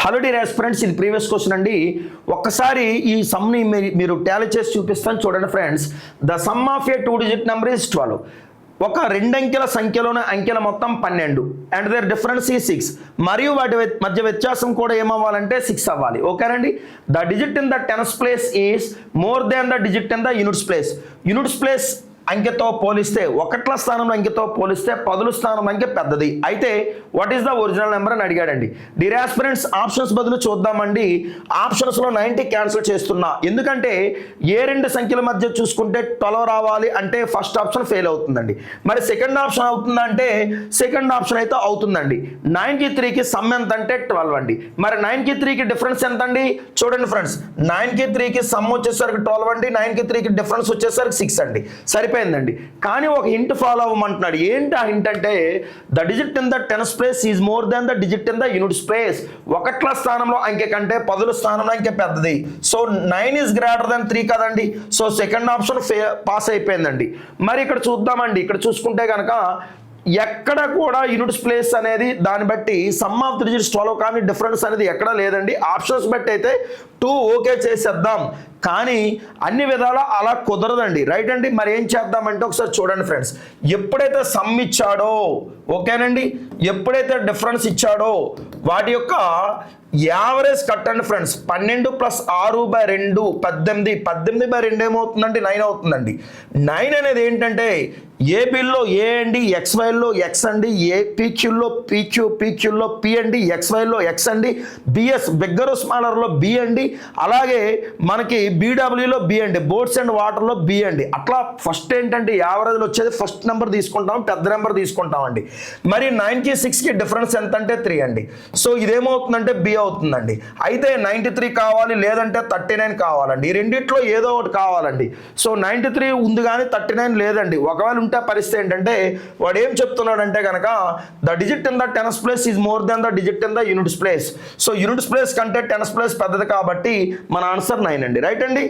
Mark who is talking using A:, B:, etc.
A: Hello dear aspirants, ఇది previous question అండి. ఒక్కసారి ఈ సమ్ని మీరు టాలీ చేసి చూపిస్తాను చూడండి friends. The sum of A 2 digit number is 12. ఒక రెండంకెల సంఖ్యలోని అంకెల మొత్తం 12 అండ్ దేర్ డిఫరెన్స్ ఈ 6. మరియు వాటి మధ్య వ్యత్యాసం కూడా ఏమవ్వాలంటే 6 అవ్వాలి. ఓకేనండి. The digit in the tens place is more than the digit in the units place. Units place అంకెతో పోలిస్తే, ఒకట్ల స్థానంలో అంకెతో పోలిస్తే పదుల స్థానంలో అంకె పెద్దది. అయితే what is the original number అని అడిగాడండి. డియర్ ఆస్పిరెంట్స్, ఆప్షన్స్ బదులు చూద్దామండి. ఆప్షన్స్లో 90 క్యాన్సిల్ చేస్తున్నా, ఎందుకంటే ఏ రెండు సంఖ్యల మధ్య చూసుకుంటే 12 రావాలి అంటే ఫస్ట్ ఆప్షన్ ఫెయిల్ అవుతుందండి. మరి సెకండ్ ఆప్షన్ అవుతుందా అంటే సెకండ్ ఆప్షన్ అయితే అవుతుందండి. 9కి 3కి సమ్ ఎంత అంటే 12 అండి. మరి 9కి 3కి డిఫరెన్స్ ఎంత అండి? చూడండి ఫ్రెండ్స్, 9కి 3కి సమ్ వచ్చేసరికి 12 అండి, 9కి 3కి డిఫరెన్స్ వచ్చేసరికి 6 అండి. సరిపోయిందండి. కానీ ఒక హింట్ ఫాలో అవ్వమంటున్నాడు. ఏంటి ఆ హింట్ అంటే the digit in the tens place is more than the digit in the units place. ఒకట్ల స్థానంలో అంకె కంటే పదుల స్థానంలో అంకె పెద్దది. సో 9 ఈజ్ గ్రేటర్ దాన్ 3 కదండి. సో సెకండ్ ఆప్షన్ పాస్ అయిపోయిందండి. మరి ఇక్కడ చూద్దామండి. ఇక్కడ చూసుకుంటే కనుక ఎక్కడ కూడా యూనిట్స్ ప్లేస్ అనేది దాన్ని బట్టి సమ్ ఆఫ్ ది డిజిట్స్ 12 కానీ డిఫరెన్స్ అనేది ఎక్కడా లేదండి. ఆప్షన్స్ బట్టి అయితే 2 ఓకే చేసేద్దాం, కానీ అన్ని విధాలా అలా కుదరదండి. రైట్ అండి. మరి ఏం చేద్దామంటే ఒకసారి చూడండి ఫ్రెండ్స్. ఎప్పుడైతే సమ్ ఇచ్చాడో, ఓకేనండి, ఎప్పుడైతే డిఫరెన్స్ ఇచ్చాడో వాటి యొక్క యావరేజ్ కట్టండి ఫ్రెండ్స్. 12 + 6/2 18. 18/2 ఏమవుతుందండి? 9 అవుతుందండి. 9 అనేది ఏంటంటే ఏబిల్లో ఏ అండి, ఎక్స్వైల్లో ఎక్స్ అండి, ఏ పీక్యూల్లో పీక్యూ, పీక్యూల్లో పి అండి, ఎక్స్వైల్లో ఎక్స్ అండి, బిఎస్ బిగ్గర్ స్మాలర్లో బి అండి, అలాగే మనకి బీడబ్ల్యూలో బి అండి, బోట్స్ అండ్ వాటర్లో బి అండి. అట్లా ఫస్ట్ ఏంటంటే యావరేజ్లో వచ్చేది ఫస్ట్ నెంబర్ తీసుకుంటాం, పెద్ద నెంబర్ తీసుకుంటామండి. మరి 9కి 6కి డిఫరెన్స్ ఎంత అంటే 3 అండి. సో ఇదేమవుతుందంటే బి అవుతుందండి. అయితే 93 కావాలి, లేదంటే 39 కావాలండి. ఈ రెండిట్లో ఏదో ఒకటి కావాలండి. సో 93 ఉంది కానీ 39 లేదండి. ఒకవేళ ఉంటే పరిస్థితి ఏంటంటే వాడు ఏం చెప్తున్నాడంటే కనుక the digit in the tens place is more than the digit in the units place. So units place కంటే టెన్స్ ప్లేస్ పెద్దది కాబట్టి మన ఆన్సర్ 9 అండి. రైట్ అండి.